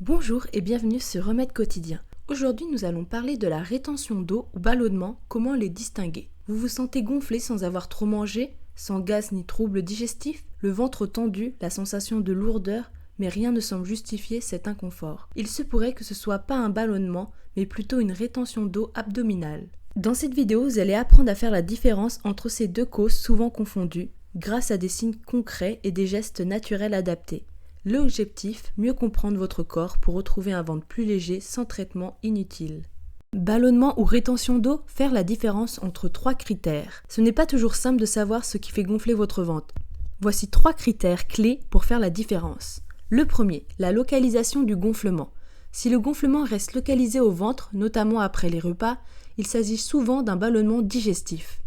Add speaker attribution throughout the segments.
Speaker 1: Bonjour et bienvenue sur Remède quotidien. Aujourd'hui, nous allons parler de la rétention d'eau ou ballonnement, comment les distinguer. Vous vous sentez gonflé sans avoir trop mangé, sans gaz ni troubles digestifs, le ventre tendu, la sensation de lourdeur, mais rien ne semble justifier cet inconfort. Il se pourrait que ce soit pas un ballonnement, mais plutôt une rétention d'eau abdominale. Dans cette vidéo, vous allez apprendre à faire la différence entre ces deux causes souvent confondues, grâce à des signes concrets et des gestes naturels adaptés. L'objectif, mieux comprendre votre corps pour retrouver un ventre plus léger sans traitement inutile. Ballonnement ou rétention d'eau, faire la différence entre 3 critères. Ce n'est pas toujours simple de savoir ce qui fait gonfler votre ventre. Voici 3 critères clés pour faire la différence. Le premier, la localisation du gonflement. Si le gonflement reste localisé au ventre, notamment après les repas, il s'agit souvent d'un ballonnement digestif.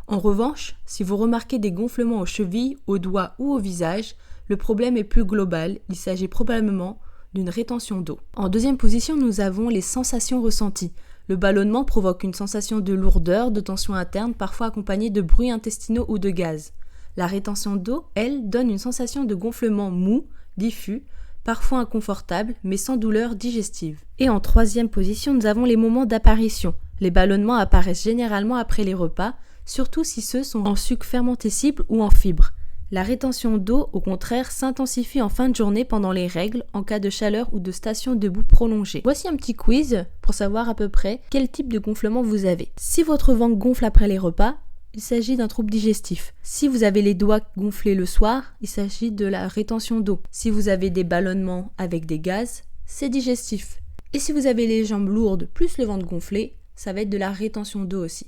Speaker 1: En revanche, si vous remarquez des gonflements aux chevilles, aux doigts ou au visage, le problème est plus global, il s'agit probablement d'une rétention d'eau. En deuxième position, nous avons les sensations ressenties. Le ballonnement provoque une sensation de lourdeur, de tension interne, parfois accompagnée de bruits intestinaux ou de gaz. La rétention d'eau, elle, donne une sensation de gonflement mou, diffus, parfois inconfortable, mais sans douleur digestive. Et en troisième position, nous avons les moments d'apparition. Les ballonnements apparaissent généralement après les repas, surtout si ceux sont en sucre fermentescible ou en fibres. La rétention d'eau, au contraire, s'intensifie en fin de journée pendant les règles, en cas de chaleur ou de station debout prolongée. Voici un petit quiz pour savoir à peu près quel type de gonflement vous avez. Si votre ventre gonfle après les repas, il s'agit d'un trouble digestif. Si vous avez les doigts gonflés le soir, il s'agit de la rétention d'eau. Si vous avez des ballonnements avec des gaz, c'est digestif. Et si vous avez les jambes lourdes plus le ventre gonflé, ça va être de la rétention d'eau aussi.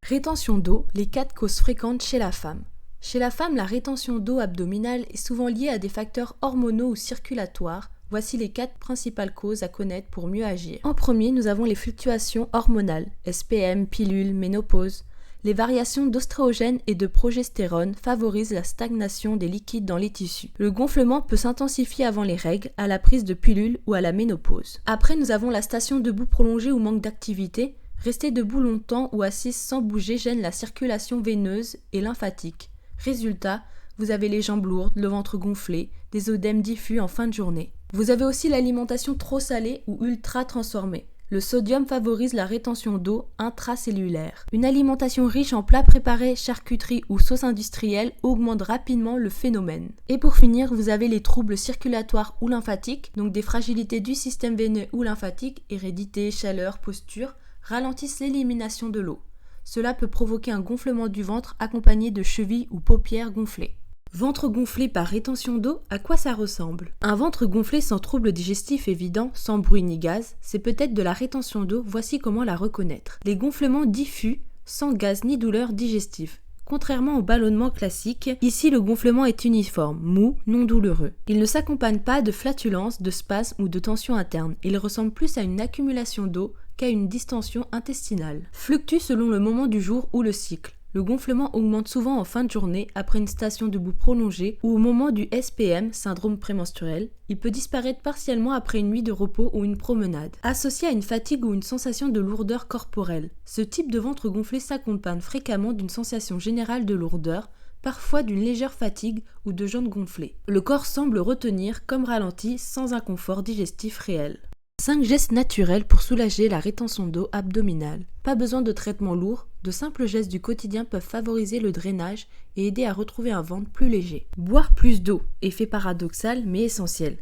Speaker 1: Rétention d'eau, les 4 causes fréquentes chez la femme. Chez la femme, la rétention d'eau abdominale est souvent liée à des facteurs hormonaux ou circulatoires. Voici les 4 principales causes à connaître pour mieux agir. En premier, nous avons les fluctuations hormonales, SPM, pilule, ménopause. Les variations d'oestrogène et de progestérone favorisent la stagnation des liquides dans les tissus. Le gonflement peut s'intensifier avant les règles, à la prise de pilule ou à la ménopause. Après, nous avons la station debout prolongée ou manque d'activité. Rester debout longtemps ou assise sans bouger gêne la circulation veineuse et lymphatique. Résultat, vous avez les jambes lourdes, le ventre gonflé, des œdèmes diffus en fin de journée. Vous avez aussi l'alimentation trop salée ou ultra transformée. Le sodium favorise la rétention d'eau intracellulaire. Une alimentation riche en plats préparés, charcuterie ou sauces industrielles augmente rapidement le phénomène. Et pour finir, vous avez les troubles circulatoires ou lymphatiques, donc des fragilités du système veineux ou lymphatique, hérédité, chaleur, posture, ralentissent l'élimination de l'eau. Cela peut provoquer un gonflement du ventre accompagné de chevilles ou paupières gonflées. Ventre gonflé par rétention d'eau, à quoi ça ressemble? Un ventre gonflé sans trouble digestif évident, sans bruit ni gaz, c'est peut-être de la rétention d'eau, voici comment la reconnaître. Les gonflements diffus, sans gaz ni douleur digestive. Contrairement au ballonnement classique, ici le gonflement est uniforme, mou, non douloureux. Il ne s'accompagne pas de flatulence, de spasmes ou de tension interne. Il ressemble plus à une accumulation d'eau qu'à une distension intestinale. Fluctue selon le moment du jour ou le cycle. Le gonflement augmente souvent en fin de journée après une station debout prolongée ou au moment du SPM, syndrome prémenstruel. Il peut disparaître partiellement après une nuit de repos ou une promenade. Associé à une fatigue ou une sensation de lourdeur corporelle. Ce type de ventre gonflé s'accompagne fréquemment d'une sensation générale de lourdeur, parfois d'une légère fatigue ou de jambes gonflées. Le corps semble retenir comme ralenti sans inconfort digestif réel. 5 gestes naturels pour soulager la rétention d'eau abdominale. Pas besoin de traitement lourd, de simples gestes du quotidien peuvent favoriser le drainage et aider à retrouver un ventre plus léger. Boire plus d'eau, effet paradoxal mais essentiel.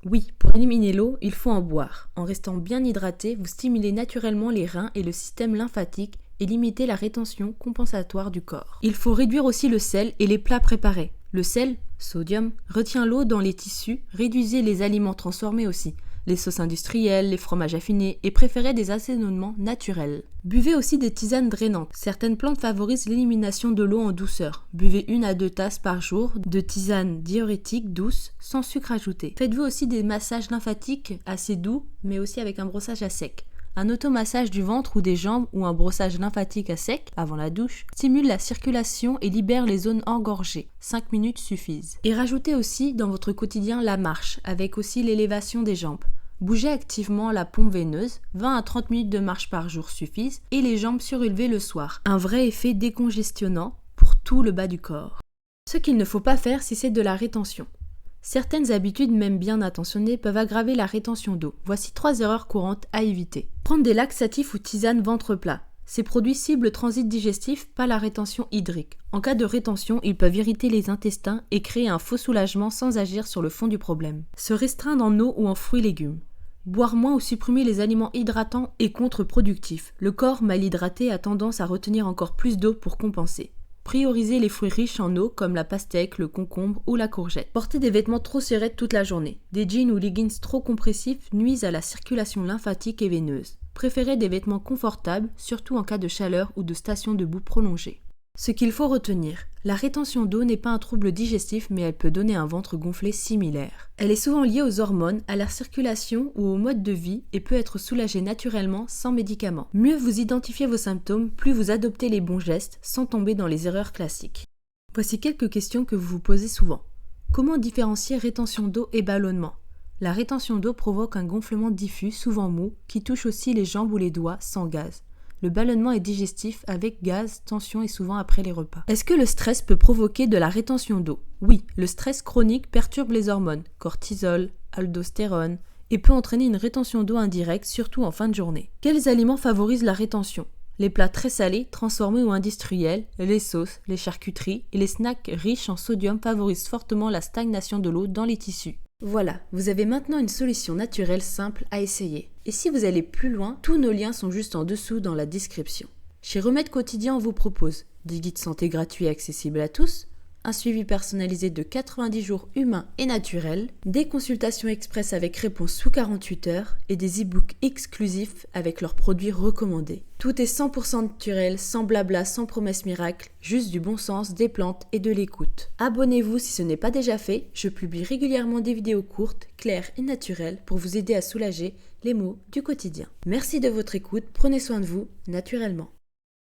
Speaker 1: Oui, pour éliminer l'eau, il faut en boire. En restant bien hydraté, vous stimulez naturellement les reins et le système lymphatique et limitez la rétention compensatoire du corps. Il faut réduire aussi le sel et les plats préparés. Le sel, sodium, retient l'eau dans les tissus, réduisez les aliments transformés aussi. Les sauces industrielles, les fromages affinés et préférez des assaisonnements naturels. Buvez aussi des tisanes drainantes. Certaines plantes favorisent l'élimination de l'eau en douceur. Buvez 1 à 2 tasses par jour de tisanes diurétiques douces sans sucre ajouté. Faites-vous aussi des massages lymphatiques assez doux mais aussi avec un brossage à sec. Un automassage du ventre ou des jambes ou un brossage lymphatique à sec, avant la douche, stimule la circulation et libère les zones engorgées. 5 minutes suffisent. Et rajoutez aussi dans votre quotidien la marche, avec aussi l'élévation des jambes. Bougez activement la pompe veineuse, 20 à 30 minutes de marche par jour suffisent, et les jambes surélevées le soir. Un vrai effet décongestionnant pour tout le bas du corps. Ce qu'il ne faut pas faire si c'est de la rétention. Certaines habitudes, même bien intentionnées, peuvent aggraver la rétention d'eau. Voici 3 erreurs courantes à éviter. Prendre des laxatifs ou tisanes ventre plat. Ces produits ciblent le transit digestif, pas la rétention hydrique. En cas de rétention, ils peuvent irriter les intestins et créer un faux soulagement sans agir sur le fond du problème. Se restreindre en eau ou en fruits et légumes. Boire moins ou supprimer les aliments hydratants est contre-productif. Le corps mal hydraté a tendance à retenir encore plus d'eau pour compenser. Priorisez les fruits riches en eau comme la pastèque, le concombre ou la courgette. Portez des vêtements trop serrés toute la journée. Des jeans ou leggings trop compressifs nuisent à la circulation lymphatique et veineuse. Préférez des vêtements confortables, surtout en cas de chaleur ou de station debout prolongée. Ce qu'il faut retenir, la rétention d'eau n'est pas un trouble digestif mais elle peut donner un ventre gonflé similaire. Elle est souvent liée aux hormones, à la circulation ou au mode de vie et peut être soulagée naturellement sans médicaments. Mieux vous identifiez vos symptômes, plus vous adoptez les bons gestes sans tomber dans les erreurs classiques. Voici quelques questions que vous vous posez souvent. Comment différencier rétention d'eau et ballonnement ? La rétention d'eau provoque un gonflement diffus, souvent mou, qui touche aussi les jambes ou les doigts, sans gaz. Le ballonnement est digestif avec gaz, tension et souvent après les repas. Est-ce que le stress peut provoquer de la rétention d'eau ? Oui, le stress chronique perturbe les hormones, cortisol, aldostérone, et peut entraîner une rétention d'eau indirecte, surtout en fin de journée. Quels aliments favorisent la rétention ? Les plats très salés, transformés ou industriels, les sauces, les charcuteries et les snacks riches en sodium favorisent fortement la stagnation de l'eau dans les tissus. Voilà, vous avez maintenant une solution naturelle simple à essayer. Et si vous allez plus loin, tous nos liens sont juste en dessous dans la description. Chez Remède Quotidien, on vous propose des guides santé gratuits et accessibles à tous, un suivi personnalisé de 90 jours humains et naturels, des consultations express avec réponse sous 48 heures et des e-books exclusifs avec leurs produits recommandés. Tout est 100% naturel, sans blabla, sans promesses miracles, juste du bon sens, des plantes et de l'écoute. Abonnez-vous si ce n'est pas déjà fait, je publie régulièrement des vidéos courtes, claires et naturelles pour vous aider à soulager les maux du quotidien. Merci de votre écoute, prenez soin de vous naturellement.